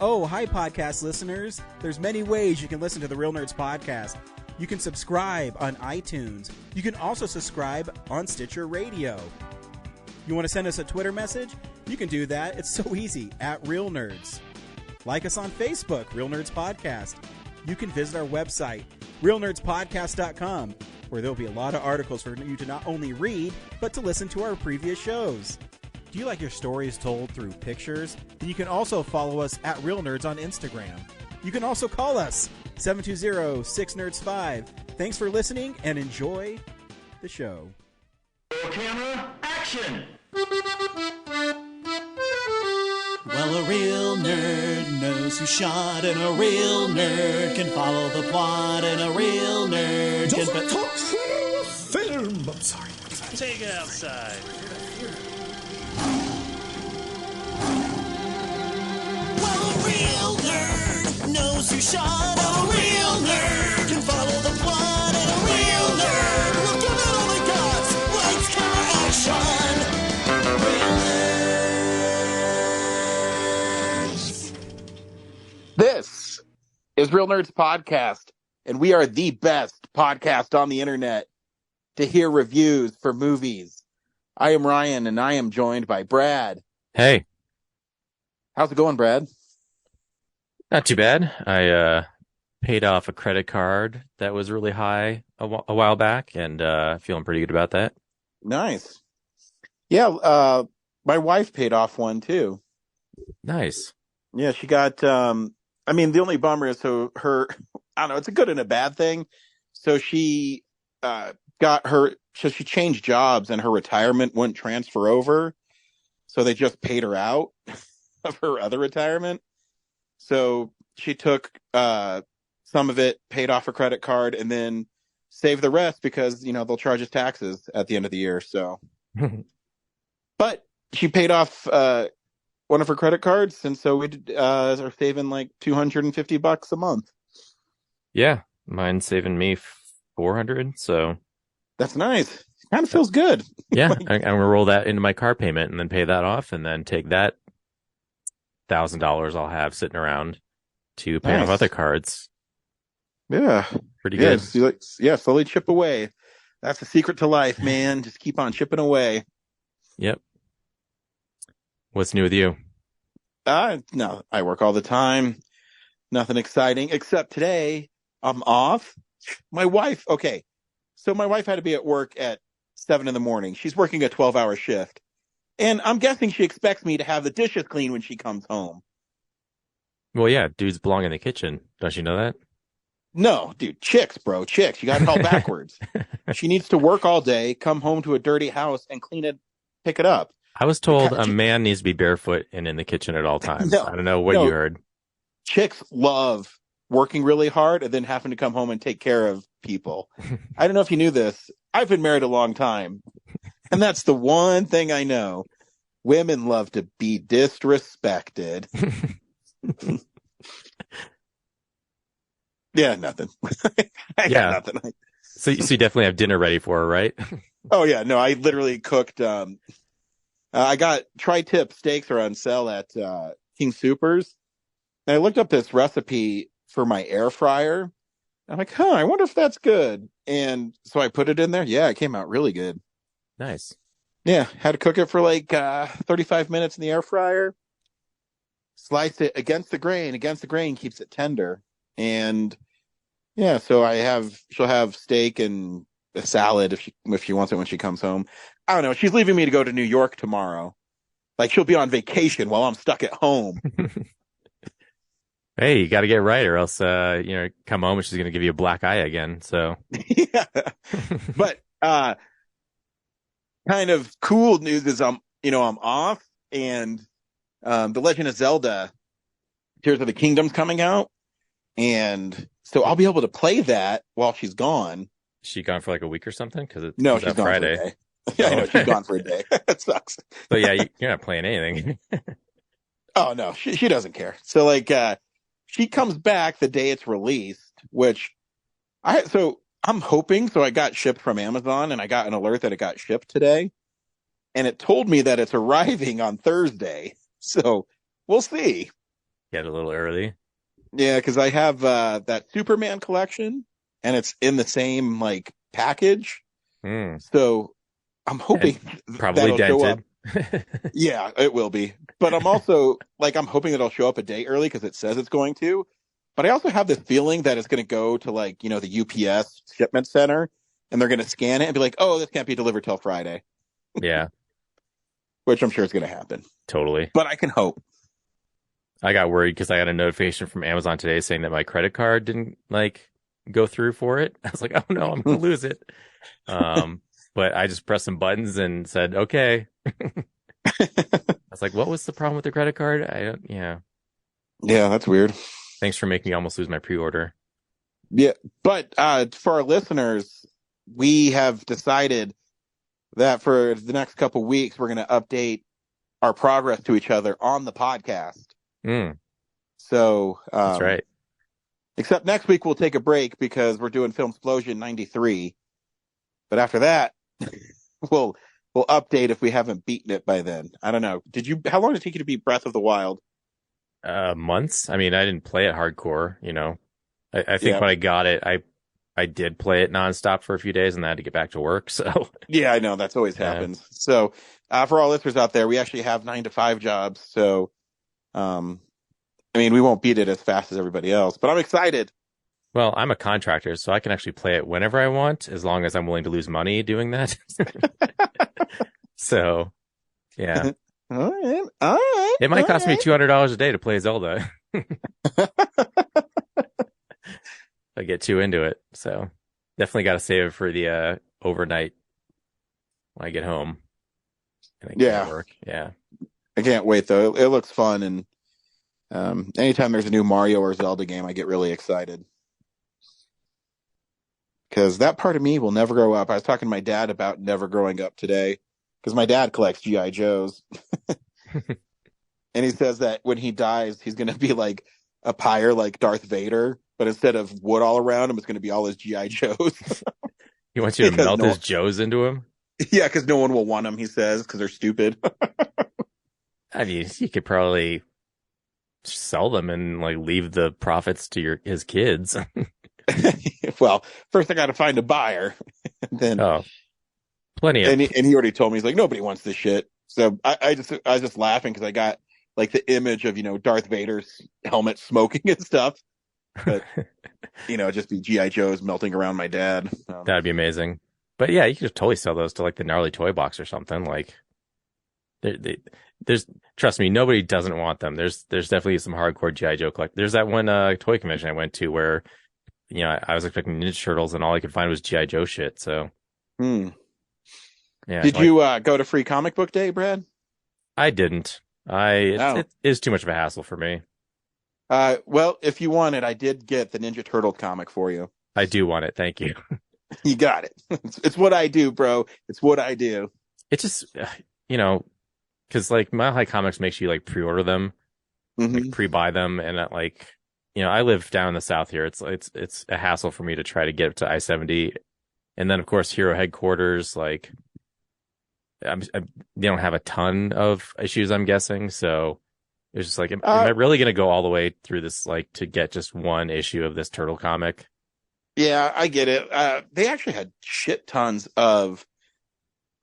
Oh, hi, podcast listeners. There's many ways you can listen to the Real Nerds podcast. You can subscribe on iTunes. You can also subscribe on Stitcher Radio. You want to send us a Twitter message? You can do that. It's so easy, at Real Nerds. Like us on Facebook, Real Nerds Podcast. You can visit our website, realnerdspodcast.com, where there'll be a lot of articles for you to not only read, but to listen to our previous shows. Do you like your stories told through pictures? Then you can also follow us at Real Nerds on Instagram. You can also call us, 720-6nerds5. Thanks for listening and enjoy the show. Camera, action! Well, a real nerd knows who shot, and a real nerd can follow the plot, and a real nerd Doesn't talk film. I'm sorry. Take it outside. Well, a real nerd knows who shot, and a real nerd can follow the plot, and a real nerd will give it all they got. Lights, camera, action. Real nerds. This is Real Nerds Podcast, and we are the best podcast on the internet to hear reviews for movies. I am Ryan, and I am joined by Brad. Hey. How's it going, Brad? Not too bad. I paid off a credit card that was really high a while back, and feeling pretty good about that. Nice. Yeah, my wife paid off one, too. Nice. Yeah, she got, the only bummer is I don't know, it's a good and a bad thing. So she she changed jobs, and her retirement wouldn't transfer over. So they just paid her out of her other retirement. So she took some of it, paid off her credit card, and then saved the rest because, they'll charge us taxes at the end of the year. So, but she paid off one of her credit cards, and so we are saving like $250 a month. Yeah, mine's saving me $400. So that's nice. Kind of feels good. Yeah, I'm gonna roll that into my car payment and then pay that off, and then take that $1,000 I'll have sitting around to pay off other cards. Yeah, pretty good. Slowly chip away. That's the secret to life, man. Just keep on chipping away. Yep. What's new with you? No, I work all the time. Nothing exciting except today I'm off. My wife had to be at work at 7 a.m. She's working a 12-hour shift. And I'm guessing she expects me to have the dishes clean when she comes home. Well, yeah, dudes belong in the kitchen. Don't you know that? No, dude, chicks, bro. Chicks. You got it all backwards. She needs to work all day, come home to a dirty house, and clean it, pick it up. I was told a man needs to be barefoot and in the kitchen at all times. I don't know what you heard. Chicks love working really hard and then having to come home and take care of people. I don't know if you knew this. I've been married a long time, and that's the one thing I know. Women love to be disrespected. Yeah, nothing. I got nothing. So you definitely have dinner ready for her, right? Oh, yeah. No, I literally cooked. I got tri-tip steaks are on sale at King Soopers. And I looked up this recipe for my air fryer. I'm like, I wonder if that's good. And so I put it in there. Yeah, it came out really good. Nice. Yeah, had to cook it for like 35 minutes in the air fryer. Slice it against the grain. Against the grain keeps it tender. And yeah, so she'll have steak and a salad if she wants it when she comes home. I don't know. She's leaving me to go to New York tomorrow. Like, she'll be on vacation while I'm stuck at home. Hey, you got to get right, or else, come home and she's going to give you a black eye again. So, yeah. But kind of cool news is I'm off, and The Legend of Zelda: Tears of the Kingdom's coming out, and so I'll be able to play that while she's gone. Is she gone for like a week or something? Because no, she's gone Friday. For a day. Yeah, I know, she's gone for a day. It sucks. So yeah, you're not playing anything. Oh no, she doesn't care. So like, she comes back the day it's released, which I'm hoping. So I got shipped from Amazon, and I got an alert that it got shipped today, and it told me that it's arriving on Thursday. So we'll see. Get a little early. Yeah, because I have that Superman collection, and it's in the same like package. Hmm. So I'm hoping Probably that'll show up. dented. Yeah, it will be. But I'm also like I'm hoping it'll show up a day early because it says it's going to. But I also have this feeling that it's going to go to like the UPS shipment center, and they're going to scan it and be like, "Oh, this can't be delivered till Friday," Yeah, which I'm sure is going to happen. totally. But I can hope. I got worried because I got a notification from Amazon today saying that my credit card didn't like go through for it. I was like, oh no, I'm gonna lose it. But I just pressed some buttons and said, okay. I was like, what was the problem with the credit card? Yeah. Yeah, that's weird. Thanks for making me almost lose my pre-order. Yeah, but for our listeners, we have decided that for the next couple weeks, we're going to update our progress to each other on the podcast. Mm, So that's right. Except next week we'll take a break because we're doing Film Explosion 93. But after that, we'll update if we haven't beaten it by then. I don't know. How long did it take you to beat Breath of the Wild? Months. I mean, I didn't play it hardcore, I think when I got it, I did play it nonstop for a few days and then I had to get back to work. So Yeah, I know that's always happens. So for all listeners out there, we actually have 9-to-5 jobs. So, I mean, we won't beat it as fast as everybody else, but I'm excited. well, I'm a contractor, so I can actually play it whenever I want, as long as I'm willing to lose money doing that. So, yeah. All right. It might cost me $200 a day to play Zelda. I get too into it. So definitely got to save it for the overnight when I get home. And I get to work. Yeah. I can't wait though. It looks fun, and anytime there's a new Mario or Zelda game, I get really excited. Because that part of me will never grow up. I was talking to my dad about never growing up today, because my dad collects G.I. Joes. And he says that when he dies, he's going to be like a pyre like Darth Vader, but instead of wood all around him, it's going to be all his G.I. Joes. He wants you to melt his Joes into him? Yeah, because no one will want them, he says, because they're stupid. I mean, you could probably sell them and like leave the profits to his kids. Well, first I got to find a buyer. Then plenty of. And he already told me, he's like, nobody wants this shit. So I was just laughing because I got like the image of Darth Vader's helmet smoking and stuff, but just be GI Joes melting around my dad. That'd be amazing. But yeah, you could totally sell those to like the Gnarly Toy Box or something. Like, there's trust me, nobody doesn't want them. There's definitely some hardcore GI Joe collect. There's that one toy convention I went to where I was expecting Ninja Turtles and all I could find was GI Joe shit. So. Yeah. Did you go to Free Comic Book Day, Brad? I didn't. It is too much of a hassle for me. Well, if you want it, I did get the Ninja Turtle comic for you. I do want it. Thank you. You got it. It's what I do, bro. It's what I do. It's just, because like Mile High Comics makes you like pre-order them, like, pre-buy them, and I live down in the South here. It's a hassle for me to try to get to I-70, and then of course Hero headquarters, like. They don't have a ton of issues, I'm guessing. So it's just like, am I really going to go all the way through this, like, to get just one issue of this turtle comic? Yeah, I get it. They actually had shit tons of,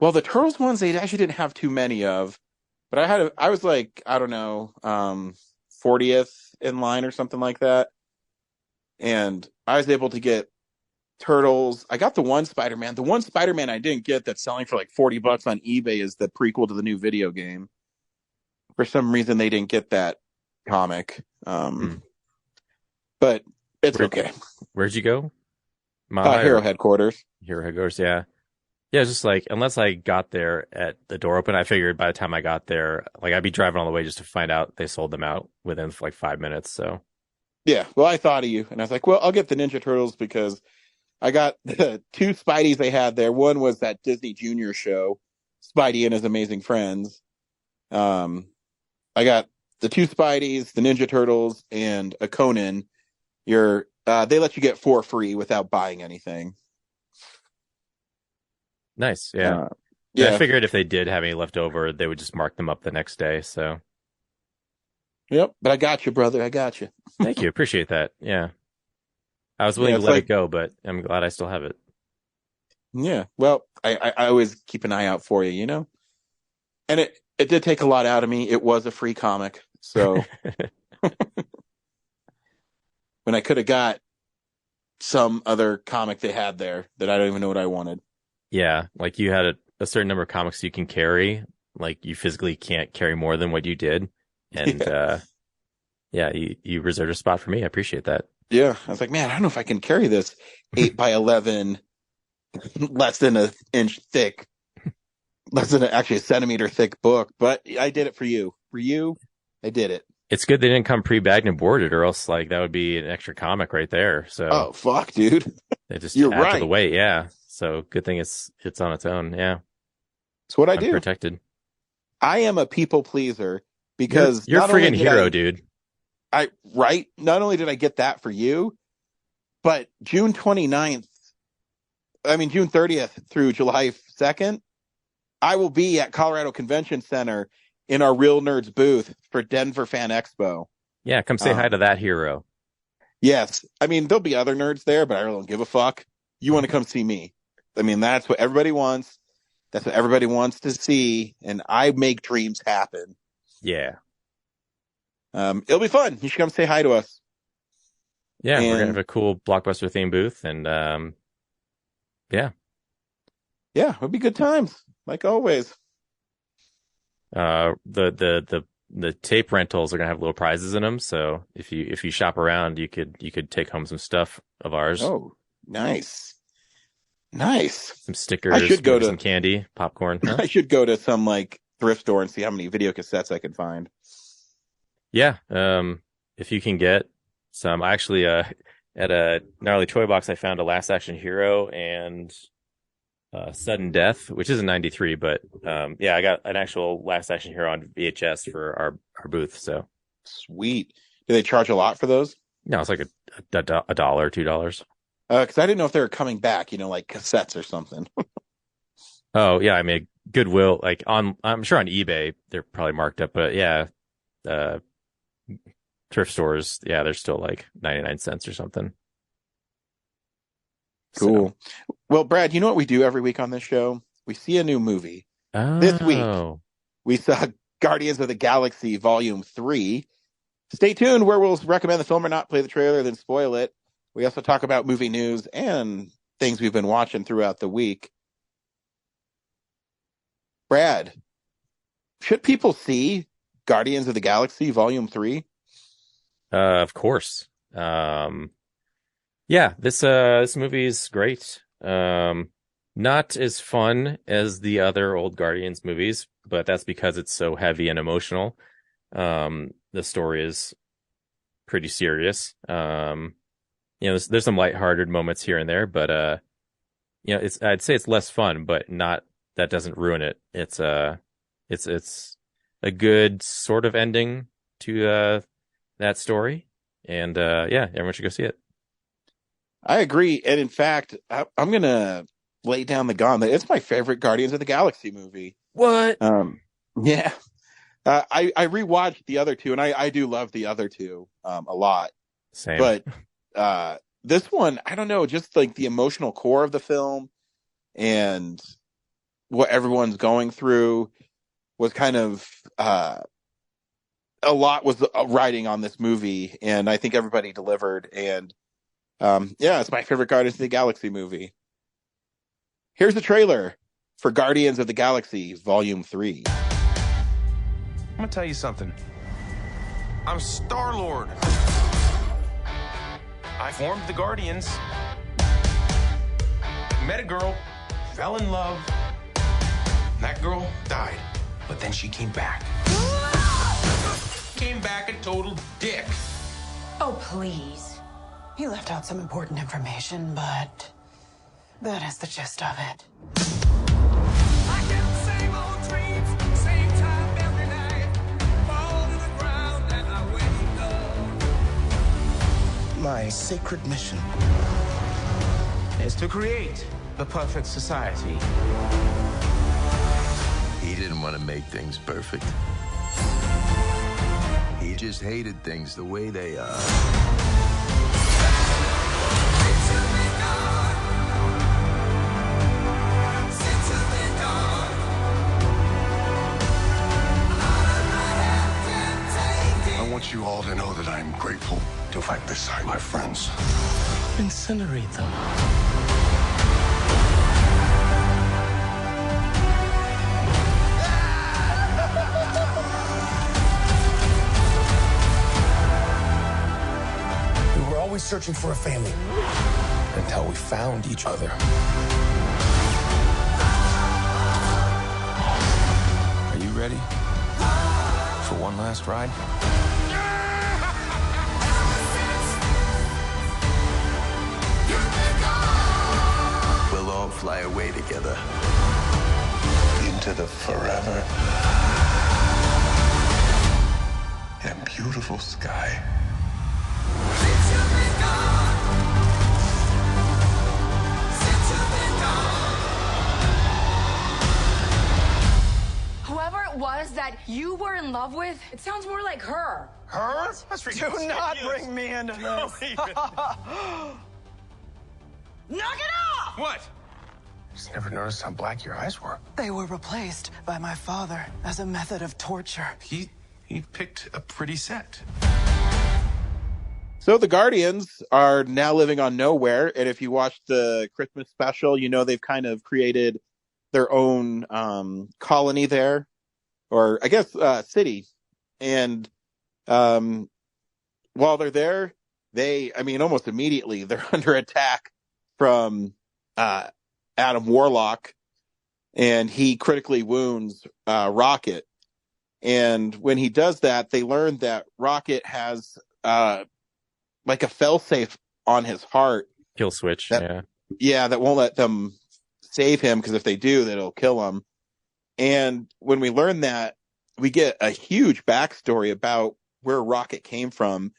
well, the Turtles ones, they actually didn't have too many of, but I was like, I don't know, 40th in line or something like that. And I was able to get Turtles. I got the one Spider-Man. The one Spider-Man I didn't get that's selling for like $40 on eBay is the prequel to the new video game. For some reason, they didn't get that comic. But it's okay. Where'd you go? Hero headquarters. Hero headquarters, yeah. Yeah, it's just like, unless I got there at the door open, I figured by the time I got there, like I'd be driving all the way just to find out they sold them out within like 5 minutes. So yeah, well, I thought of you, and I was like, well, I'll get the Ninja Turtles because I got the two Spideys they had there. One was that Disney Junior show, Spidey and His Amazing Friends. I got the two Spideys, the Ninja Turtles, and a Conan. They let you get 4 free without buying anything. Nice, yeah. I figured if they did have any left over, they would just mark them up the next day. So Yep, but I got you, brother. I got you. Thank you. Appreciate that. Yeah. I was willing Yeah, to it's let like- it go, but I'm glad I still have it. Yeah. Well, I always keep an eye out for you, you know? And it did take a lot out of me. It was a free comic. So when I could have got some other comic they had there that I don't even know what I wanted. Yeah. Like you had a certain number of comics you can carry. Like you physically can't carry more than what you did. And, yeah, you reserved a spot for me. I appreciate that. Yeah. I was like, man, I don't know if I can carry this 8 by 11, less than an inch thick, actually a centimeter thick book, but I did it for you. For you, I did it. It's good they didn't come pre-bagged and boarded, or else like that would be an extra comic right there. So Oh, fuck, dude. they just you're add to right. the weight. Yeah. So good thing it's on its own. Yeah. It's what I I'm do. protected. I am a people pleaser because You're a not only friggin' did hero, dude. Not only did I get that for you, but June 30th through July 2nd, I will be at Colorado Convention Center in our Real Nerds booth for Denver Fan Expo. Yeah. Come say hi to that hero. Yes. I mean, there'll be other nerds there, but I really don't give a fuck. You want to come see me. I mean, that's what everybody wants. That's what everybody wants to see. And I make dreams happen. Yeah. It'll be fun. You should come say hi to us. Yeah. We're going to And- have a cool Blockbuster themed booth. And, yeah. Yeah, it'll be good times, like always. The tape rentals are going to have little prizes in them. So if you shop around, you could take home some stuff of ours. Oh, nice. Nice. Some stickers, I should go maybe to- some candy, popcorn. Huh? I should go to some like thrift store and see how many video cassettes I can find. Yeah. If you can get some, I actually, at a Gnarly Toy Box, I found a Last Action Hero and Sudden Death, which is a 93, but, yeah, I got an actual Last Action Hero on VHS for our booth. So Sweet. Do they charge a lot for those? no, it's like a $1, $2. Because I didn't know if they were coming back, like cassettes or something. Oh yeah. I mean, Goodwill, like I'm sure on eBay, they're probably marked up, but yeah, thrift stores, yeah, they're still like 99 cents or something. Cool. Well, Brad, you know what we do every week on this show? We see a new movie. So, This week. oh, We saw Guardians of the Galaxy Volume 3. Stay tuned where we'll recommend the film or not, play the trailer, then spoil it. We also talk about movie news and things we've been watching throughout the week. Brad, should people see Guardians of the Galaxy Volume 3? Of course. Yeah, this movie is great. Not as fun as the other old Guardians movies, but that's because it's so heavy and emotional. The story is pretty serious. There's some lighthearted moments here and there, but I'd say it's less fun, but not that doesn't ruin it. It's a good sort of ending to that story, and yeah, everyone should go see it. I agree. And in fact, I'm going to lay down the gauntlet. It's my favorite Guardians of the Galaxy movie. What? Yeah. I rewatched the other two, and I do love the other two a lot. Same. But this one, I don't know, just like the emotional core of the film and what everyone's going through was kind of a lot was riding on this movie, and I think everybody delivered. And yeah, it's my favorite Guardians of the Galaxy movie. Here's the trailer for Guardians of the Galaxy Volume 3. I'm gonna tell you something. I'm Star-Lord. I formed the Guardians. Met a girl, fell in love. That girl died, but then she came back. Came back a total dick. Oh, please. He left out some important information, but that is the gist of it. I get the same old dreams, same time every night. Fall to the ground and I wake up. My sacred mission is to create the perfect society. He didn't want to make things perfect. He just hated things the way they are. I want you all to know that I'm grateful to fight beside my friends. Incinerate them. We were always searching for a family until we found each other. Are you ready for one last ride? We'll all fly away together. Into the forever and beautiful sky. Whoever it was that you were in love with, it sounds more like her. Her? That's Do not bring me into this. Knock it off! What? Just never noticed how black your eyes were. They were replaced by my father as a method of torture. He picked a pretty set. So the Guardians are now living on Nowhere, and if you watch the Christmas special, you know they've kind of created their own colony there, or I guess city. And while they're there, almost immediately they're under attack from Adam Warlock, and he critically wounds Rocket. And when he does that, they learn that Rocket has like a failsafe on his heart. Kill switch, that won't let them save him, because if they do, then it'll kill him. And when we learn that, we get a huge backstory about where Rocket came from.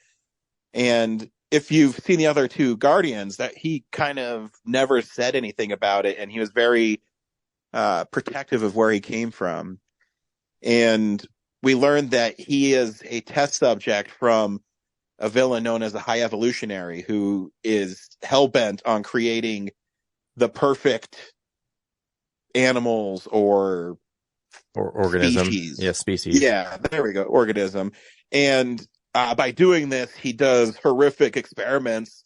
And if you've seen the other two Guardians, that he kind of never said anything about it, and he was very protective of where he came from. And we learned that he is a test subject from a villain known as the High Evolutionary, who is hell-bent on creating the perfect animals or organism. Species. Species. Yeah, there we go. Organism. And by doing this, he does horrific experiments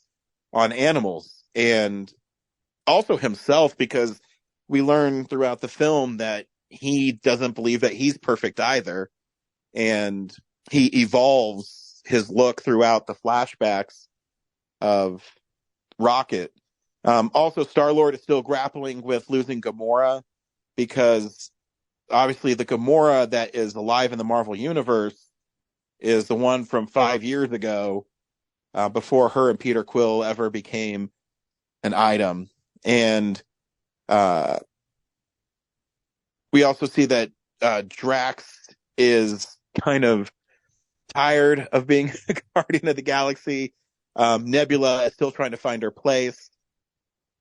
on animals and also himself, because we learn throughout the film that he doesn't believe that he's perfect either. And he evolves his look throughout the flashbacks of Rocket. Also, Star-Lord is still grappling with losing Gamora, because obviously the Gamora that is alive in the Marvel Universe is the one from 5 years ago, before her and Peter Quill ever became an item. And we also see that Drax is kind of tired of being a Guardian of the Galaxy. Nebula is still trying to find her place.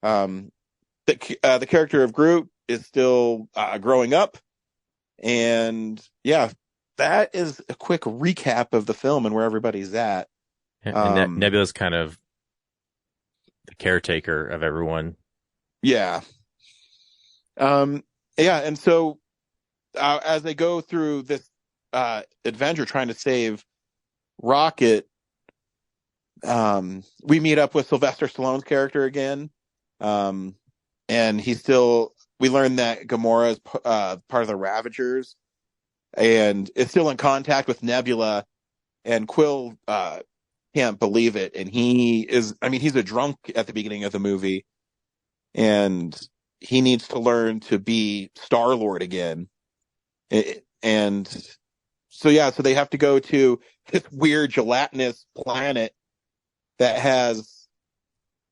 The character of Groot is still growing up. And yeah, that is a quick recap of the film and where everybody's at. And Nebula's kind of the caretaker of everyone. Yeah. And so as they go through this adventure trying to save Rocket, we meet up with Sylvester Stallone's character again. And we learn that Gamora is part of the Ravagers and is still in contact with Nebula, and Quill can't believe it. And he's a drunk at the beginning of the movie, and he needs to learn to be Star-Lord again. And so they have to go to this weird gelatinous planet that has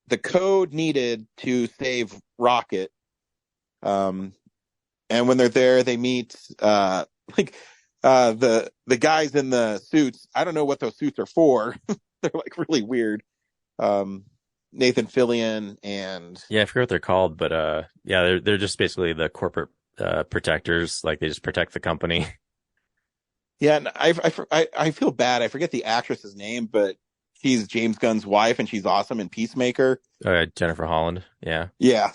the code needed to save Rocket. And when they're there, they meet the guys in the suits. I don't know what those suits are for. They're like really weird. Nathan Fillion and I forget what they're called, but they're just basically the corporate protectors. Like, they just protect the company. Yeah, and I feel bad. I forget the actress's name, but she's James Gunn's wife, and she's awesome in Peacemaker. Jennifer Holland. Yeah. Yeah,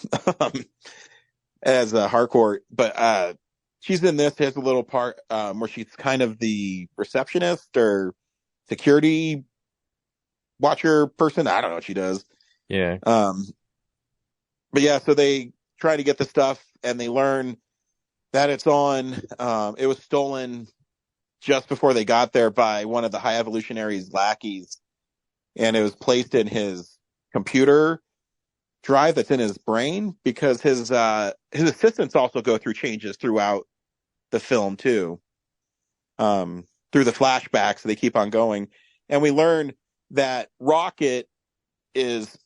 as a Harcourt, but she's in this. Has a little part where she's kind of the receptionist or security watcher person. I don't know what she does. Yeah. But yeah, so they try to get the stuff, and they learn that it's on. It was stolen just before they got there by one of the High Evolutionary's lackeys, and it was placed in his computer drive that's in his brain, because his assistants also go through changes throughout the film too, through the flashbacks. They keep on going, and we learn that Rocket is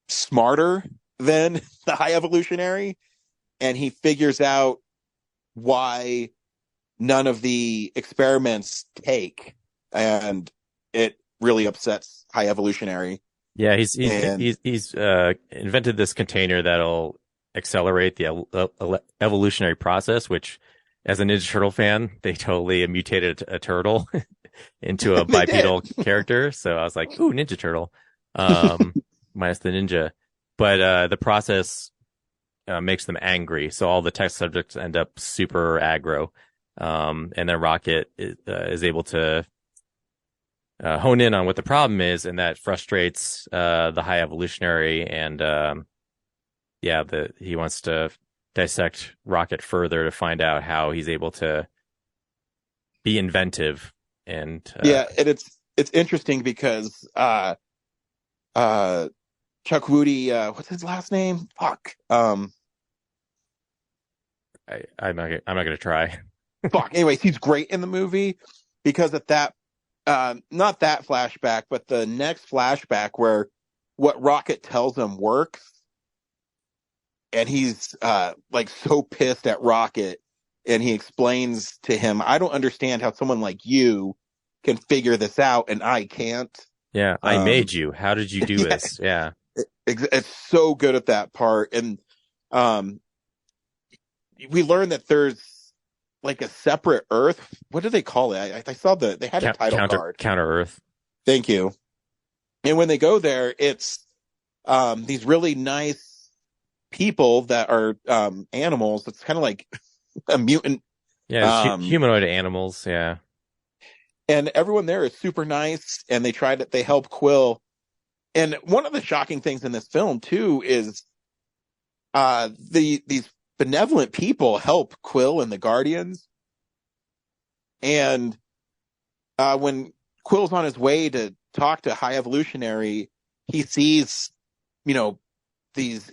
smarter than the High Evolutionary, and he figures out why none of the experiments take, and it really upsets High Evolutionary. Yeah, he's invented this container that'll accelerate the evolutionary process, which, as a Ninja Turtle fan, they totally mutated a turtle into a bipedal character. So I was like, ooh, Ninja Turtle, minus the ninja. But the process makes them angry, so all the test subjects end up super aggro. And then Rocket is able to hone in on what the problem is, and that frustrates the High Evolutionary. And he wants to dissect Rocket further to find out how he's able to be inventive. And and it's interesting because Chuck Woody, what's his last name? Fuck. I'm not gonna try. Fuck. Anyways, he's great in the movie because of that. Not that flashback, but the next flashback where what Rocket tells him works, and he's like so pissed at Rocket, and he explains to him, "I don't understand how someone like you can figure this out, and I can't." Yeah, I made you. How did you do this? Yeah. It's so good at that part. And we learned that there's like a separate Earth. What do they call it? I saw they had a title card. Counter Earth. Thank you. And when they go there, it's these really nice people that are animals. It's kind of like a mutant. Yeah, humanoid animals. Yeah. And everyone there is super nice, and they help Quill. And one of the shocking things in this film too is these benevolent people help Quill and the Guardians. And when Quill's on his way to talk to High Evolutionary, he sees, these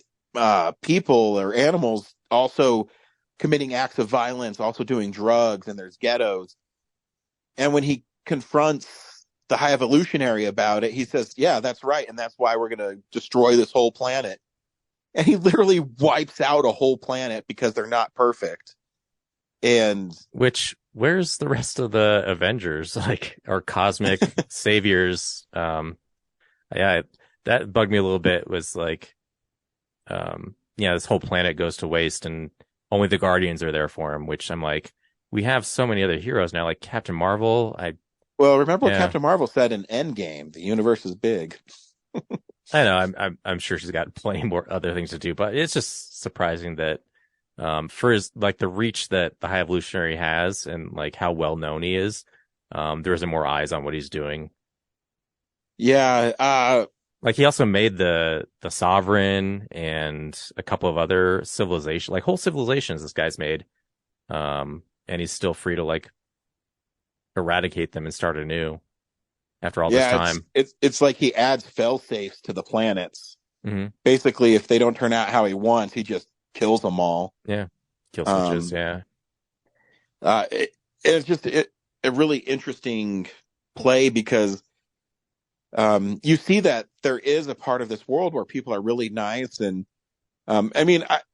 people or animals also committing acts of violence, also doing drugs, and there's ghettos. And when he confronts the High Evolutionary about it, he says, "Yeah, that's right, and that's why we're going to destroy this whole planet." And he literally wipes out a whole planet because they're not perfect. And where's the rest of the Avengers, like our cosmic saviors? Yeah, that bugged me a little bit. Was like, this whole planet goes to waste, and only the Guardians are there for him. Which I'm like, we have so many other heroes now, like Captain Marvel. Remember what Captain Marvel said in Endgame: the universe is big. I know. I'm sure she's got plenty more other things to do, but it's just surprising that, for his, like, the reach that the High Evolutionary has and like how well known he is, there isn't more eyes on what he's doing. Yeah. Like he also made the Sovereign and a couple of other civilizations, like whole civilizations this guy's made. And he's still free to like eradicate them and start anew after all this time. It's like he adds fail-safes to the planets. Mm-hmm. Basically, if they don't turn out how he wants, he just kills them all. Yeah. Kill switches. Yeah. It's just a really interesting play because you see that there is a part of this world where people are really nice. And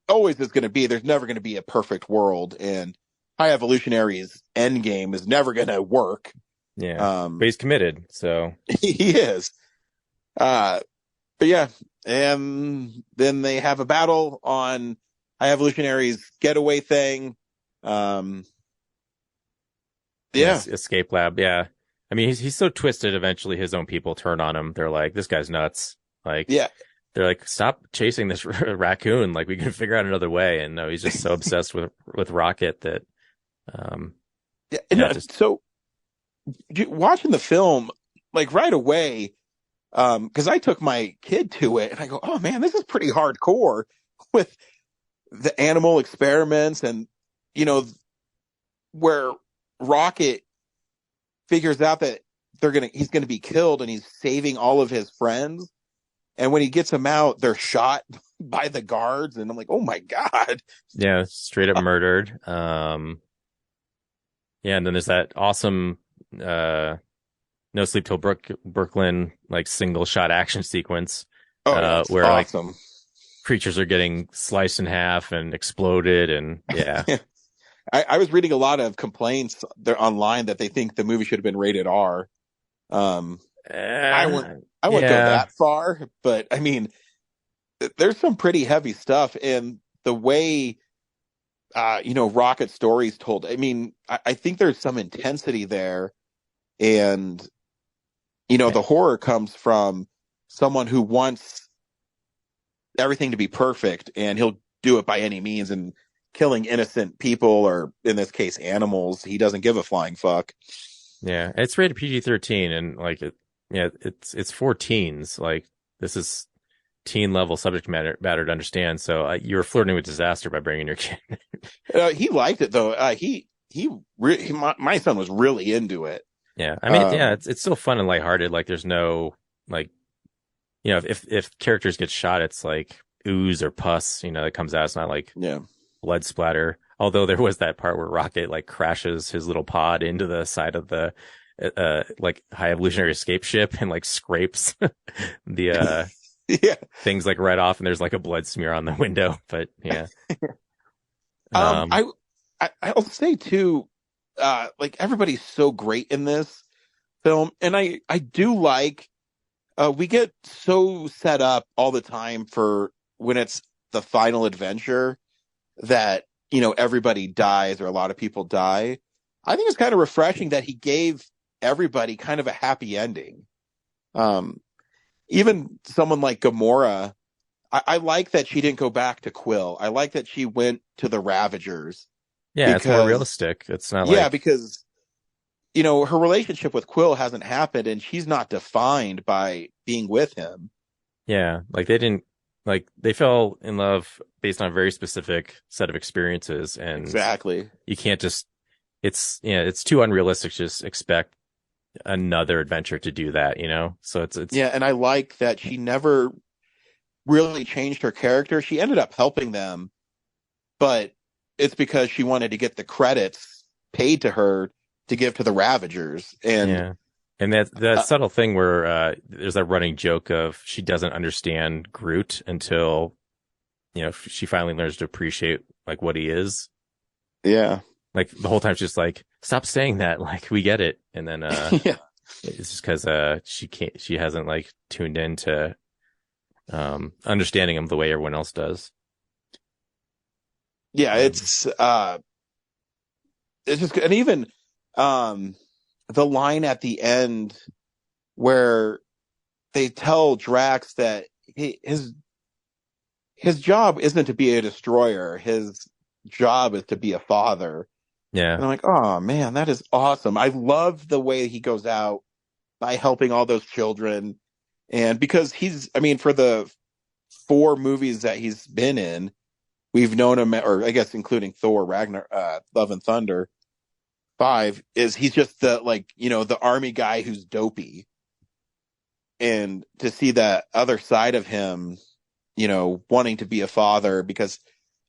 always is going to be, there's never going to be a perfect world. And High Evolutionary's endgame is never going to work. Yeah. But he's committed. So he is. But yeah. And then they have a battle on High Evolutionary's getaway thing. And Yeah. escape lab. Yeah. I mean, he's so twisted. Eventually, his own people turn on him. They're like, "This guy's nuts." Like, Yeah. they're like, "Stop chasing this raccoon. Like, we can figure out another way." And no, he's just so obsessed with Rocket that, Yeah. And yeah, just so watching the film, like right away, because I took my kid to it and I go, "Oh man, this is pretty hardcore with the animal experiments and, you know, where Rocket figures out that he's gonna be killed and he's saving all of his friends. And when he gets them out, they're shot by the guards. And I'm like, oh my God. yeah, straight up murdered. Yeah, and then there's that awesome No Sleep Till Brooklyn like single shot action sequence where awesome. like creatures are getting sliced in half and exploded, and yeah. I was reading a lot of complaints there online that they think the movie should have been rated R. I wouldn't go that far, but I mean, there's some pretty heavy stuff, and the way Rocket's story's told. I mean, I think there's some intensity there, and the horror comes from someone who wants everything to be perfect, and he'll do it by any means, and killing innocent people, or in this case animals, he doesn't give a flying fuck. Yeah, it's rated PG-13, and like it's for teens. Like, this is teen level subject matter to understand. So you were flirting with disaster by bringing your kid. He liked it though. My son was really into it. Yeah, I mean, it's still fun and lighthearted. Like, there's no like, if characters get shot, it's like ooze or pus, that comes out. It's not like blood splatter. Although there was that part where Rocket like crashes his little pod into the side of the like high evolutionary escape ship and like scrapes the things like right off, and there's like a blood smear on the window. But yeah, I'll say too, like everybody's so great in this film, and I do like we get so set up all the time for when it's the final adventure that everybody dies or a lot of people die. I think it's kind of refreshing that he gave everybody kind of a happy ending. Even someone like Gamora, I like that she didn't go back to Quill. I like that she went to the Ravagers. Yeah, it's more realistic. It's not like... Yeah, because, her relationship with Quill hasn't happened, and she's not defined by being with him. Yeah, like they fell in love based on a very specific set of experiences, and exactly, you can't just, it's too unrealistic to just expect another adventure to do that, so it's yeah. And I like that she never really changed her character. She ended up helping them, but it's because she wanted to get the credits paid to her to give to the Ravagers. And and that subtle thing where there's that running joke of she doesn't understand Groot until she finally learns to appreciate like what he is. Yeah, like the whole time she's just like, stop saying that, like we get it. And then it's just because she hasn't like tuned into understanding him the way everyone else does. Yeah, it's just good. And even the line at the end where they tell Drax that his job isn't to be a destroyer, his job is to be a father. Yeah. And I'm like, oh man, that is awesome. I love the way he goes out by helping all those children. And because for the 4 movies that he's been in, we've known him, or I guess including Thor, Love and Thunder 5, is he's just the army guy who's dopey. And to see that other side of him, wanting to be a father because,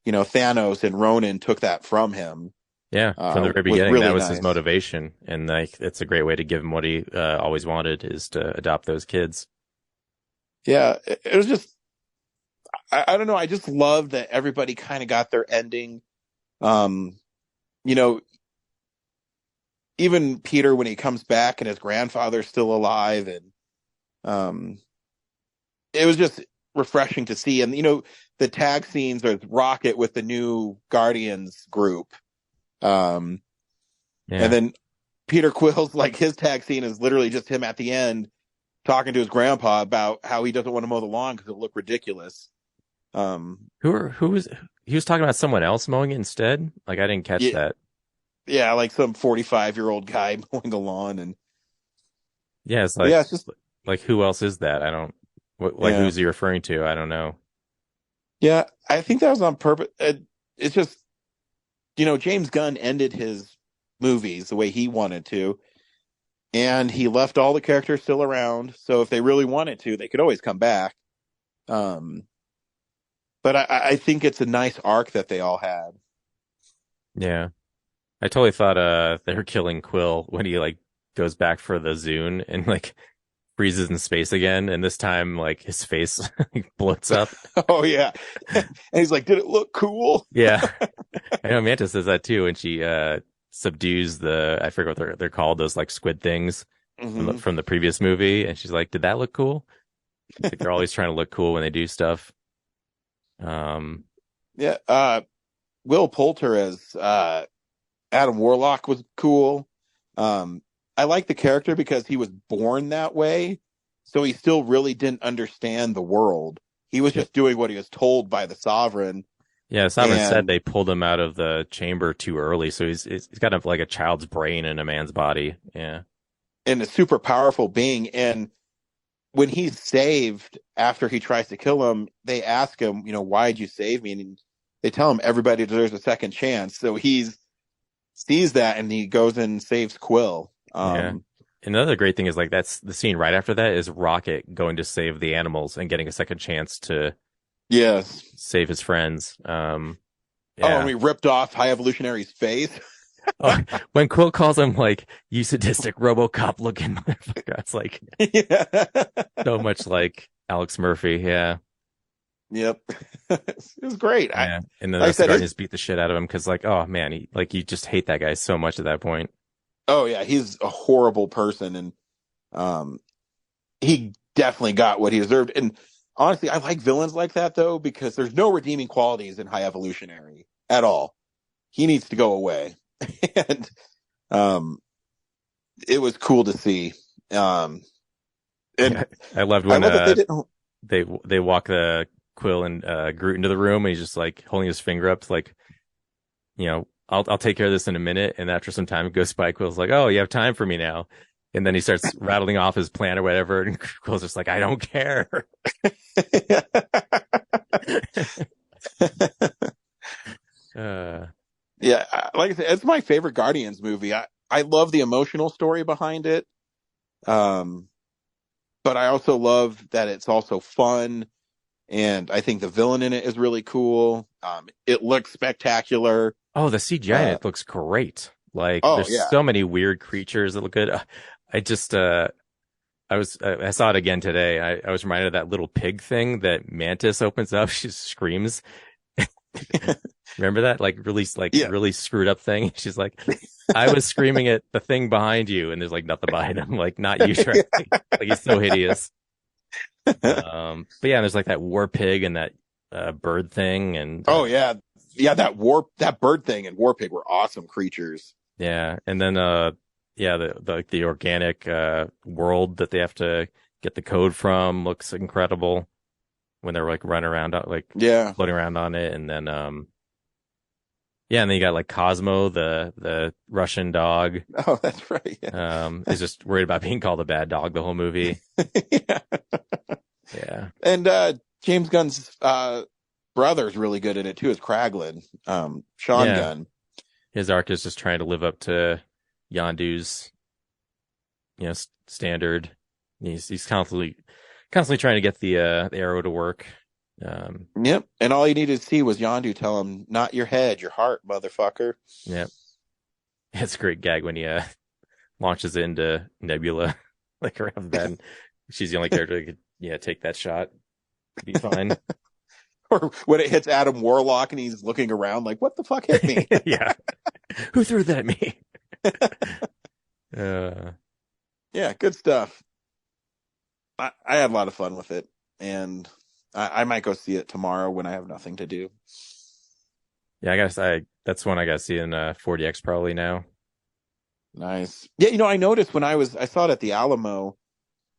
Thanos and Ronan took that from him. Yeah, from the very beginning, really that was nice. his motivation. And like, it's a great way to give him what he always wanted, is to adopt those kids. Yeah, it was just, I don't know. I just love that everybody kind of got their ending. Even Peter, when he comes back and his grandfather's still alive, and it was just refreshing to see. And the tag scenes are Rocket with the new Guardians group, and then Peter Quill's like his tag scene is literally just him at the end talking to his grandpa about how he doesn't want to mow the lawn because it'll look ridiculous. Who was he was talking about someone else mowing it instead? Like I didn't catch that. Yeah, like some 45-year-old guy mowing the lawn, and it's like it's just like who else is that? I don't who's he referring to? I don't know. Yeah, I think that was on purpose. It's just James Gunn ended his movies the way he wanted to, and he left all the characters still around. So if they really wanted to, they could always come back. But I think it's a nice arc that they all had. Yeah. I totally thought they were killing Quill when he like goes back for the Zune and like freezes in space again, and this time like his face bloats up. Oh yeah. And he's like, did it look cool? Yeah. I know Mantis says that too, and she subdues I forget what they're called, those like squid things from the previous movie, and she's like, did that look cool? Like, they're always trying to look cool when they do stuff. Will Poulter as Adam Warlock was cool. I like the character because he was born that way, so he still really didn't understand the world. He was just doing what he was told by the Sovereign. Yeah, Sovereign said they pulled him out of the chamber too early, so he's got like a child's brain in a man's body. Yeah, and a super powerful being. And when he's saved after he tries to kill him, they ask him, why'd you save me? And they tell him everybody deserves a second chance. So he sees that and he goes and saves Quill. Another great thing is like that's the scene right after that is Rocket going to save the animals and getting a second chance to save his friends. And we ripped off High Evolutionary's face. When Quill calls him like you sadistic RoboCop looking motherfucker, it's like so much like Alex Murphy. Yeah. Yep. It was great. Yeah. And then the rest of the Guardians beat the shit out of him because like, oh man, you just hate that guy so much at that point. Oh yeah, he's a horrible person, and he definitely got what he deserved. And honestly, I like villains like that though, because there's no redeeming qualities in High Evolutionary at all. He needs to go away, and it was cool to see. And I loved when they walk the Quill and Groot into the room, and he's just like holding his finger up to like, I'll take care of this in a minute. And after some time it goes by, Quill's like, oh, you have time for me now. And then he starts rattling off his plan or whatever. And Quill's just like, I don't care. Yeah. Like I said, it's my favorite Guardians movie. I love the emotional story behind it. But I also love that it's also fun. And I think the villain in it is really cool. It looks spectacular. Oh, the CGI in it looks great. Like, there's so many weird creatures that look good. I saw it again today. I was reminded of that little pig thing that Mantis opens up. She screams. Remember that? Really screwed up thing. She's like, I was screaming at the thing behind you, and there's like nothing behind him. Like, not you, Trey. Like, he's so hideous. But yeah, there's like that war pig and that bird thing, and that bird thing and war pig were awesome creatures. Yeah, and then the organic world that they have to get the code from looks incredible when they're like running around floating around on it, and then and then you got like Cosmo, the Russian dog. Oh, that's right. Yeah. Is just worried about being called a bad dog the whole movie. Yeah. And James Gunn's brother's really good in it too, is Kraglin. Sean Gunn. His arc is just trying to live up to Yondu's standard. He's constantly trying to get the arrow to work. Yep. And all he needed to see was Yondu tell him, not your head, your heart, motherfucker. Yep. It's a great gag when he launches into Nebula like around then. She's the only character that could take that shot. Be fine. Or when it hits Adam Warlock and he's looking around like, what the fuck hit me? Yeah. Who threw that at me? Yeah, good stuff. I had a lot of fun with it, and I might go see it tomorrow when I have nothing to do. Yeah, that's one I gotta see in 4DX probably now. Nice. Yeah, I noticed when I saw it at the Alamo,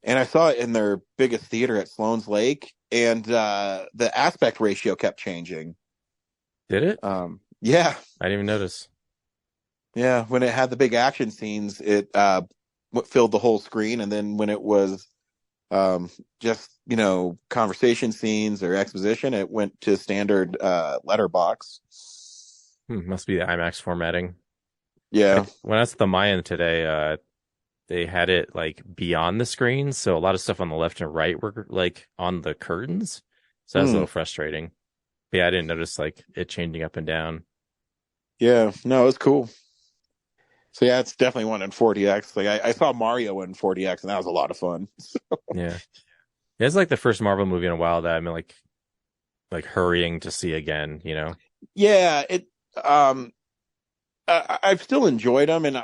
and I saw it in their biggest theater at Sloan's Lake, and the aspect ratio kept changing. Did it? Yeah. I didn't even notice. Yeah, when it had the big action scenes, it filled the whole screen, and then when it was just conversation scenes or exposition, it went to standard letterbox. Must be the IMAX formatting. Yeah. When I was at the Mayan today, they had it like beyond the screen, so a lot of stuff on the left and right were like on the curtains. So that's a little frustrating. But yeah, I didn't notice like it changing up and down. Yeah, no, it was cool. So yeah, it's definitely one in 4DX. Like I saw Mario in 4DX, and that was a lot of fun. Yeah, it's like the first Marvel movie in a while that I'm like hurrying to see again. Yeah, it. I've still enjoyed them,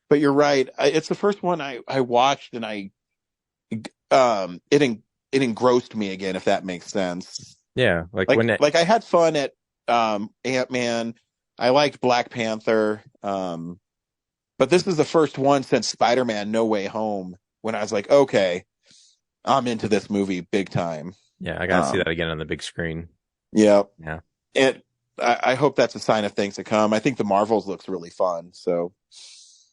but you're right. It's the first one I watched, and it engrossed me again, if that makes sense. Yeah, like I had fun at Ant-Man. I liked Black Panther, but this is the first one since Spider-Man: No Way Home when I was like, okay, I'm into this movie big time. Yeah, I gotta see that again on the big screen. Yeah, yeah. And I hope that's a sign of things to come. I think the Marvels looks really fun. So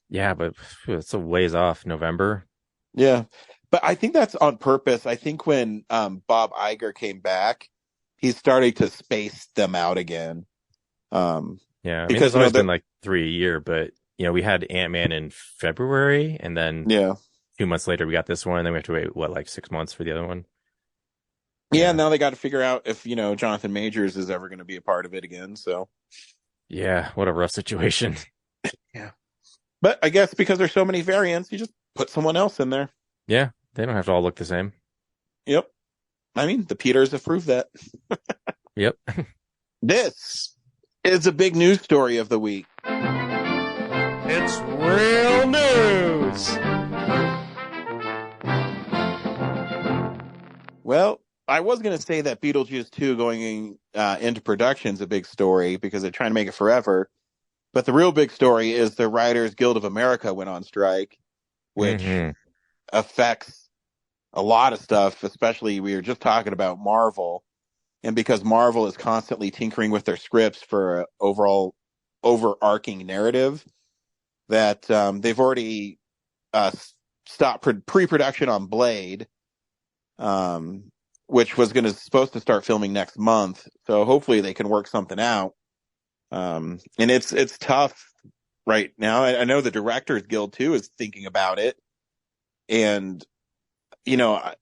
yeah, but it's a ways off. November. Yeah, but I think that's on purpose. I think when Bob Iger came back, he's starting to space them out again. Yeah, because it's always been like 3 a year, but we had Ant-Man in February, and then 2 months later we got this one, and then we have to wait like 6 months for the other one. Yeah, now they got to figure out if Jonathan Majors is ever going to be a part of it again. So yeah, what a rough situation. Yeah, but I guess because there's so many variants, you just put someone else in there. Yeah, they don't have to all look the same. Yep, I mean the Peters have proved that. Yep. This is a big news story of the week. It's real news. Well, I was going to say that Beetlejuice 2 going into production is a big story because they're trying to make it forever. But the real big story is the Writers Guild of America went on strike, which affects a lot of stuff, especially we were just talking about Marvel. And because Marvel is constantly tinkering with their scripts for an overall overarching narrative, that they've already stopped pre-production on Blade, which was supposed to start filming next month. So hopefully they can work something out. And it's tough right now. I know the Directors Guild too is thinking about it. And, I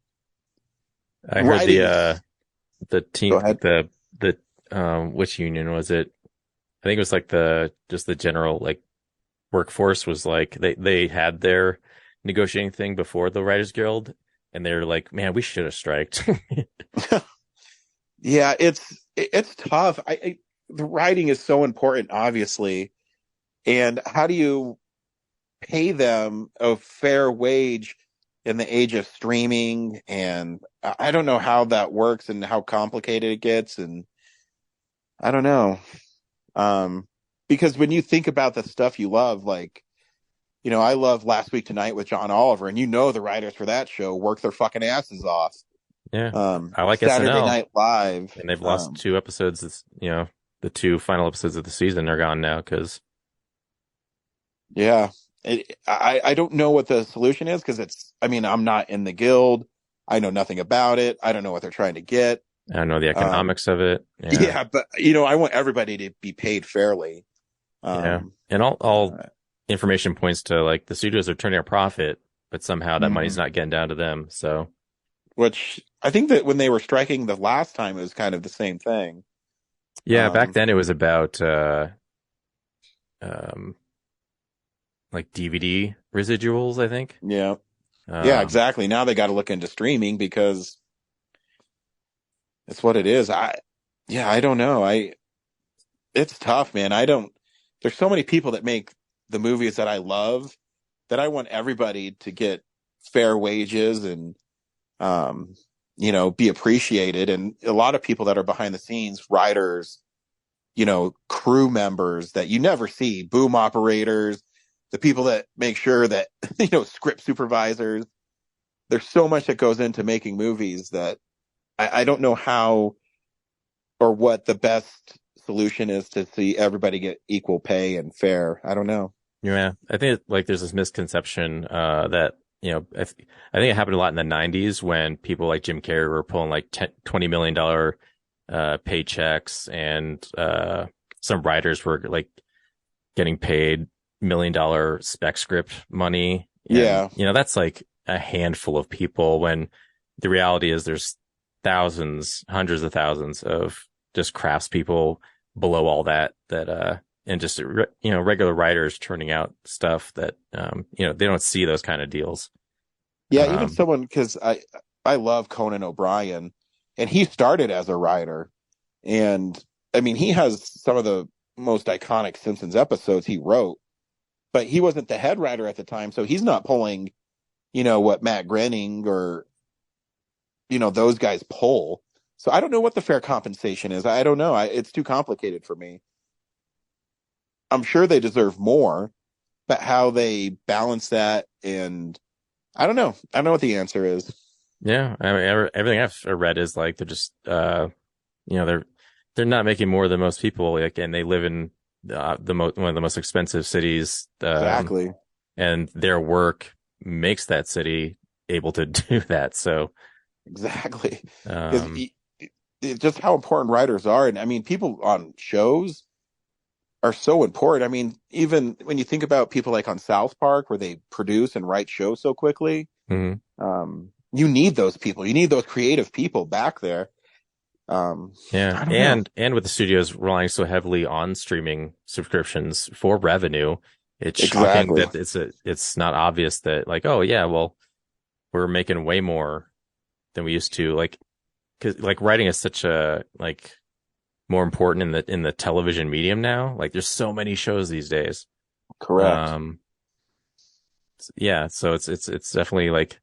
heard the team, which union was it? I think it was like the general like workforce was like, they had their negotiating thing before the Writers Guild. And they're like, man, we should have striked. Yeah, it's tough. The writing is so important, obviously. And how do you pay them a fair wage in the age of streaming? And I don't know how that works and how complicated it gets. And I don't know. Because when you think about the stuff you love, like, I love Last Week Tonight with John Oliver, and the writers for that show work their fucking asses off. Yeah. I like Saturday SNL. Night Live. And they've lost 2 episodes. The 2 final episodes of the season are gone now because. Yeah. I don't know what the solution is because I'm not in the guild. I know nothing about it. I don't know what they're trying to get. I don't know the economics of it. Yeah, but I want everybody to be paid fairly. Yeah. And all information points to like the studios are turning a profit, but somehow that money's not getting down to them. So, which I think that when they were striking the last time, it was kind of the same thing. Yeah, back then it was about like DVD residuals, I think. Yeah. Yeah, exactly. Now they got to look into streaming because it's what it is. I don't know. It's tough, man. There's so many people that make the movies that I love that I want everybody to get fair wages and, be appreciated. And a lot of people that are behind the scenes, writers, crew members that you never see, boom operators, the people that make sure that, script supervisors. There's so much that goes into making movies that I don't know how or what the best solution is to see everybody get equal pay and fair. I don't know. Yeah, I think like there's this misconception that I think it happened a lot in the 90s when people like Jim Carrey were pulling like $20 million paychecks, and some writers were like getting paid $1 million spec script money. And, that's like a handful of people, when the reality is there's thousands, hundreds of thousands of just craftspeople below all that and just regular writers turning out stuff that they don't see those kind of deals. Yeah, even someone, because I love Conan O'Brien, and he started as a writer, and I mean he has some of the most iconic Simpsons episodes he wrote, but he wasn't the head writer at the time, so he's not pulling what Matt Groening or those guys pull. So I don't know what the fair compensation is. I don't know. It's too complicated for me. I'm sure they deserve more, but how they balance that, and I don't know. I don't know what the answer is. Yeah, I mean, everything I've read is like they're just they're not making more than most people, like, and they live in one of the most expensive cities. Exactly. And their work makes that city able to do that. So exactly. Just how important writers are. And I mean, people on shows are so important. I mean, even when you think about people like on South Park, where they produce and write shows so quickly, you need those people. You need those creative people back there. Yeah. And with the studios relying so heavily on streaming subscriptions for revenue, it's shocking that it's not obvious that, like, oh yeah, well, we're making way more than we used to. Like, cause like writing is such a more important in the television medium now. Like, there's so many shows these days. Correct. Yeah. So it's definitely like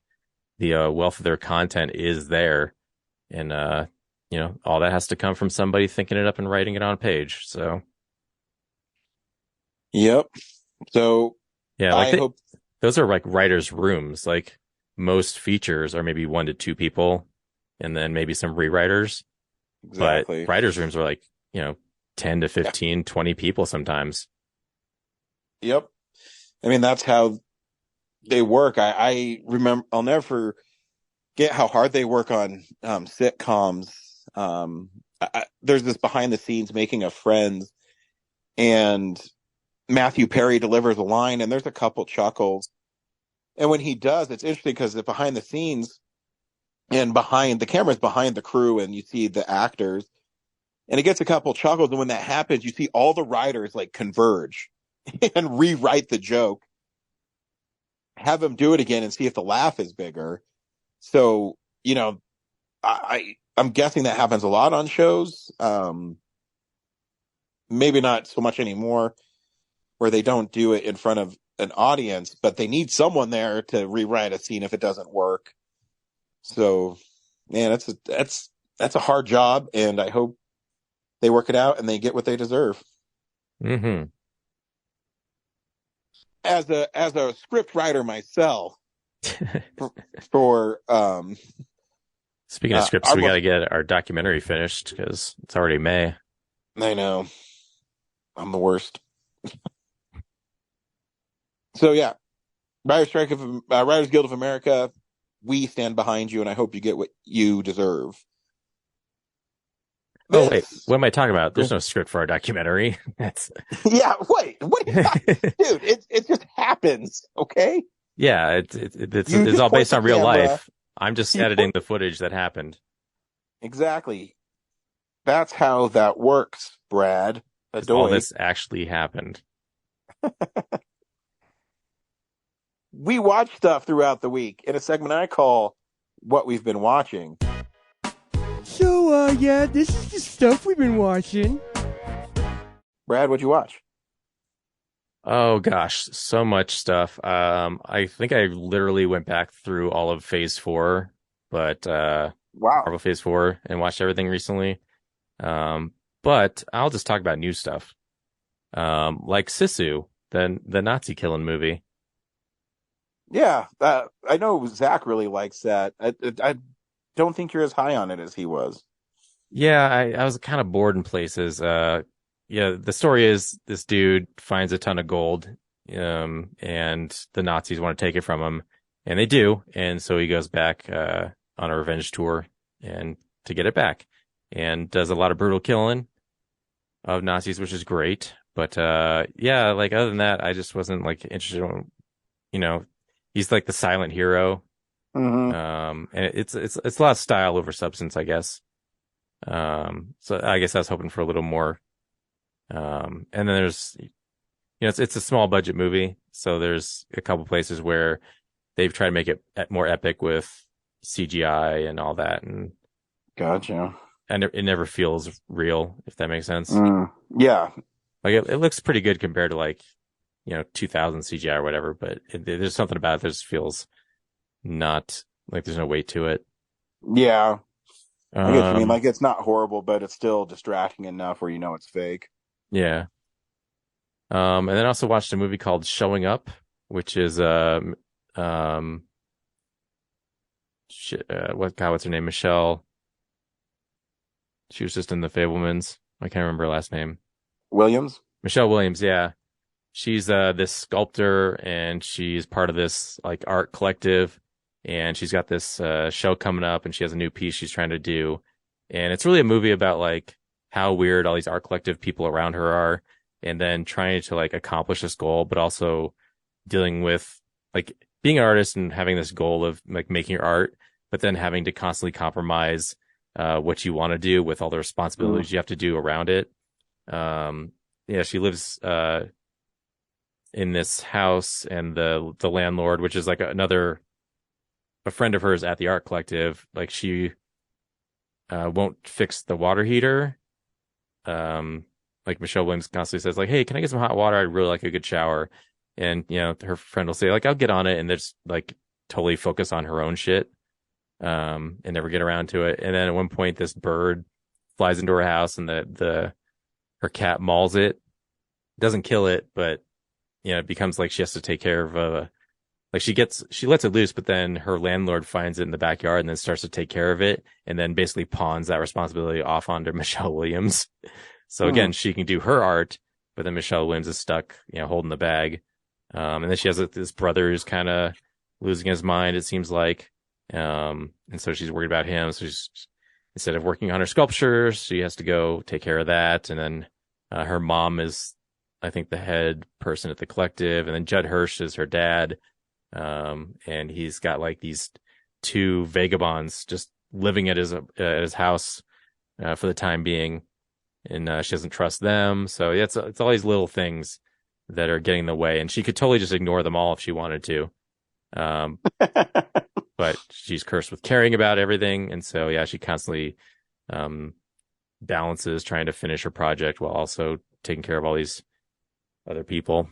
the wealth of their content is there, and all that has to come from somebody thinking it up and writing it on a page. So. Yep. So yeah, like those are like writers' rooms. Like, most features are maybe 1 to 2 people, and then maybe some rewriters. Exactly. But writers' rooms are like, 10 to 15, 20 people sometimes. Yep. I mean, that's how they work. I remember, I'll never forget how hard they work on sitcoms. There's this behind the scenes making of Friends, and Matthew Perry delivers a line, and there's a couple chuckles. And when he does, it's interesting because the behind the scenes and behind the camera's behind the crew, and you see the actors, and it gets a couple chuckles. And when that happens, you see all the writers like converge and rewrite the joke, have them do it again, and see if the laugh is bigger. So, I'm guessing that happens a lot on shows. Maybe not so much anymore, where they don't do it in front of an audience, but they need someone there to rewrite a scene if it doesn't work. So, man, that's a hard job, and I hope they work it out and they get what they deserve. Mm-hmm. As a script writer myself, for speaking of scripts, we got to get our documentary finished because it's already May. I know, I'm the worst. So yeah, Writers Guild of America, we stand behind you, and I hope you get what you deserve. Oh wait, what am I talking about? There's no script for our documentary. That's yeah. Wait, what? Dude, it just happens. Okay. Yeah, it's all based on real life. I'm just editing the footage that happened. Exactly. That's how that works, Brad. All this actually happened. We watch stuff throughout the week in a segment I call What We've Been Watching. So, yeah, this is the stuff we've been watching. Brad, what'd you watch? Oh, gosh, so much stuff. I think I literally went back through all of Phase 4, but wow, Marvel Phase 4, and watched everything recently. But I'll just talk about new stuff. Like Sisu. the Nazi killing movie. Yeah, I know Zach really likes that. I don't think you're as high on it as he was. Yeah, I was kind of bored in places. Yeah, the story is this dude finds a ton of gold, and the Nazis want to take it from him, and they do, and so he goes back on a revenge tour and to get it back, and does a lot of brutal killing of Nazis, which is great. But yeah, like other than that, I just wasn't like interested in, he's like the silent hero. And it's a lot of style over substance, I guess. So I guess I was hoping for a little more. And then there's, it's a small budget movie, so there's a couple places where they've tried to make it more epic with CGI and all that, and gotcha. And it never feels real, if that makes sense. Yeah, like it looks pretty good compared to like 2000 CGI or whatever, but there's something about it that just feels not like there's no weight to it. Yeah, I guess, I mean, like it's not horrible, but it's still distracting enough where it's fake. Yeah. And then I also watched a movie called Showing Up, which is what's her name? Michelle. She was just in The Fabelmans. I can't remember her last name. Williams? Michelle Williams, yeah. She's this sculptor, and she's part of this like art collective, and she's got this show coming up, and she has a new piece she's trying to do. And it's really a movie about like how weird all these art collective people around her are, and then trying to like accomplish this goal, but also dealing with like being an artist and having this goal of like making your art, but then having to constantly compromise what you want to do with all the responsibilities you have to do around it. Yeah, she lives in this house, and the landlord, which is like a friend of hers at the art collective, like she won't fix the water heater. Like Michelle Williams constantly says like, "Hey, can I get some hot water? I'd really like a good shower." And her friend will say like, "I'll get on it," and they're just like totally focus on her own shit, and never get around to it. And then at one point, this bird flies into her house, and her cat mauls it. Doesn't kill it, but it becomes like she has to take care of like she lets it loose, but then her landlord finds it in the backyard and then starts to take care of it, and then basically pawns that responsibility off onto Michelle Williams. So again, she can do her art, but then Michelle Williams is stuck, holding the bag. And then she has this brother who's kind of losing his mind, it seems like. And so she's worried about him. So instead of working on her sculptures, she has to go take care of that. And then her mom is, I think, the head person at the collective. And then Judd Hirsch is her dad. And he's got like these two vagabonds just living at his house for the time being. And she doesn't trust them. So yeah, it's all these little things that are getting in the way. And she could totally just ignore them all if she wanted to. But she's cursed with caring about everything. And so, yeah, she constantly balances trying to finish her project while also taking care of all these other people.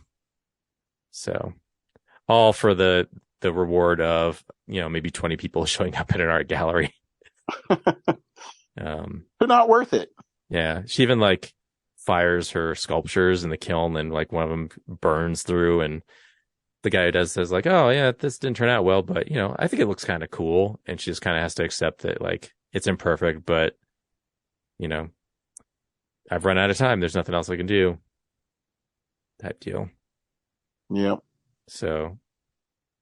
So all for the reward of, maybe 20 people showing up at an art gallery. They're not worth it. Yeah. She even like fires her sculptures in the kiln, and like one of them burns through, and the guy who does says like, "Oh yeah, this didn't turn out well, but I think it looks kind of cool." And she just kind of has to accept that like it's imperfect, but I've run out of time. There's nothing else I can do. Type deal. Yep. So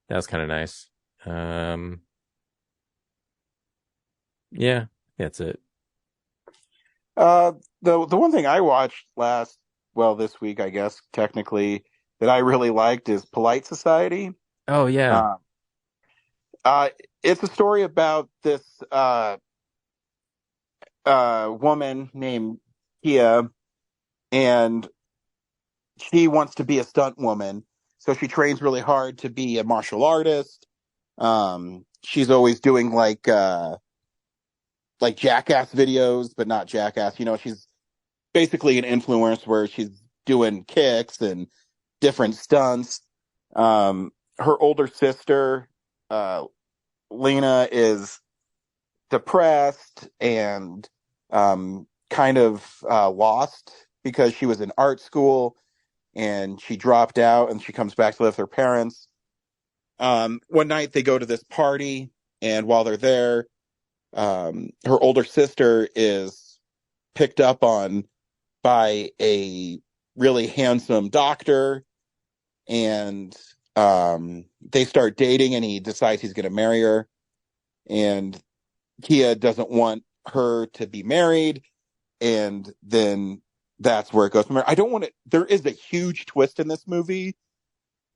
that was kind of nice. Yeah, that's it. The one thing I watched this week, I guess, technically, that I really liked is Polite Society. Oh, yeah. It's a story about this woman named Kia, and she wants to be a stunt woman. So she trains really hard to be a martial artist. She's always doing like Jackass videos, but not Jackass. She's basically an influencer where she's doing kicks and different stunts. Her older sister, Lena, is depressed and kind of lost because she was in art school, and she dropped out, and she comes back to live with her parents. One night they go to this party, and while they're there, her older sister is picked up on by a really handsome doctor, and they start dating, and he decides he's going to marry her, and Kia doesn't want her to be married, and then that's where it goes from there. I don't want to. There is a huge twist in this movie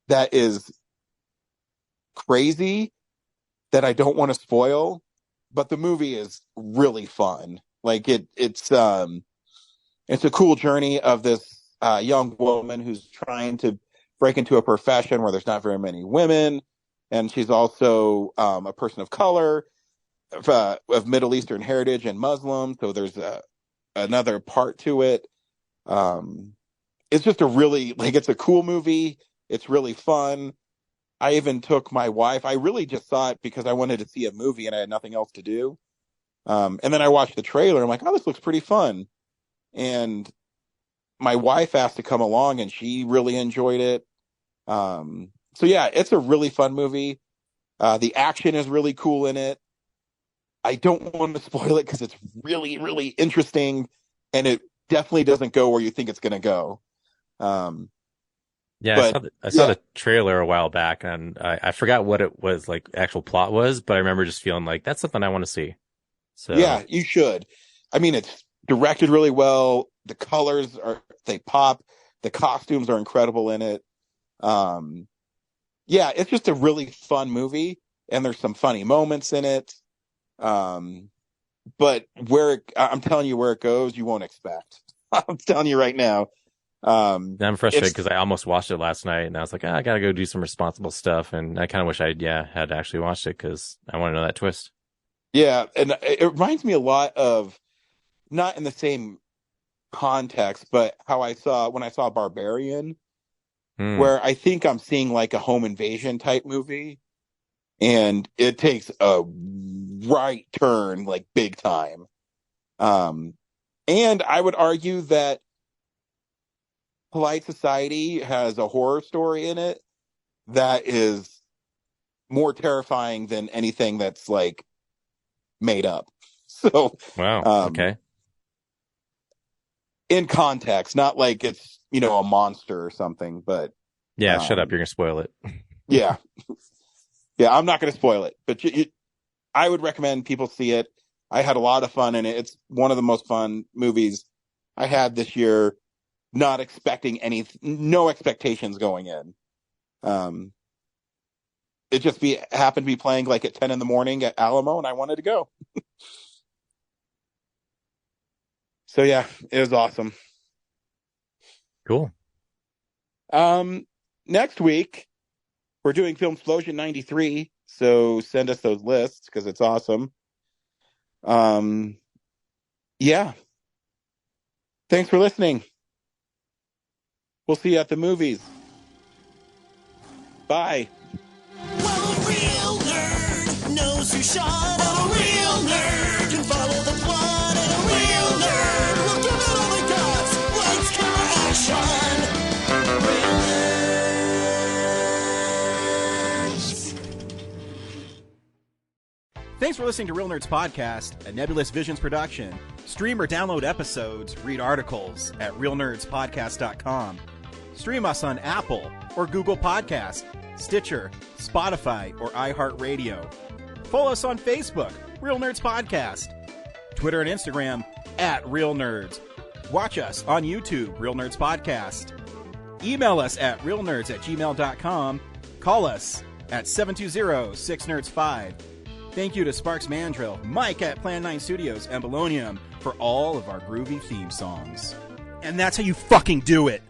that is crazy that I don't want to spoil, but the movie is really fun. Like it's a cool journey of this young woman who's trying to break into a profession where there's not very many women, and she's also a person of color, of Middle Eastern heritage and Muslim. So there's another part to it. It's just it's a cool movie. It's really fun. I even took my wife. I really just saw it because I wanted to see a movie and I had nothing else to do. And then I watched the trailer. I'm like, oh, this looks pretty fun. And my wife asked to come along, and she really enjoyed it. So yeah, it's a really fun movie. The action is really cool in it. I don't want to spoil it because it's really, really interesting, and it definitely doesn't go where you think it's going to go. Yeah, I saw the trailer a while back, and I forgot what it was, like, actual plot was, but I remember just feeling like that's something I want to see. So yeah, you should. I mean, it's directed really well. The colors they pop. The costumes are incredible in it. Yeah, it's just a really fun movie, and there's some funny moments in it. But I'm telling you where it goes, you won't expect. I'm telling you right now. I'm frustrated because I almost watched it last night, and I was like, I gotta go do some responsible stuff, and I kind of wish I had actually watched it because I want to know that twist. Yeah, and it reminds me a lot of, not in the same context, but how when I saw Barbarian, where I think I'm seeing like a home invasion type movie, and it takes a right turn, like big time. And I would argue that Polite Society has a horror story in it that is more terrifying than anything that's like made up. So wow, okay. In context, not like it's a monster or something, but yeah, shut up, you're gonna spoil it. Yeah, I'm not gonna spoil it, but I would recommend people see it. I had a lot of fun in it. It's one of the most fun movies I had this year. Not expecting no expectations going in. It just happened to be playing like at 10 a.m. at Alamo, and I wanted to go. So yeah, it was awesome. Cool. Next week we're doing Filmsplosion 93, so send us those lists because it's awesome. Yeah. Thanks for listening. We'll see you at the movies. Bye. Well, a real nerd knows who shot. A real nerd can follow the plot. And a real nerd will give it all they got. Lights, camera, action. Real nerds. Thanks for listening to Real Nerds Podcast, a Nebulous Visions production. Stream or download episodes, read articles at realnerdspodcast.com. Stream us on Apple or Google Podcast, Stitcher, Spotify, or iHeartRadio. Follow us on Facebook, Real Nerds Podcast. Twitter and Instagram, @Real Nerds. Watch us on YouTube, Real Nerds Podcast. Email us at realnerds@gmail.com. Call us at 720-6nerds5. Thank you to Sparks Mandrill, Mike at Plan 9 Studios, and Bolognium for all of our groovy theme songs. And that's how you fucking do it!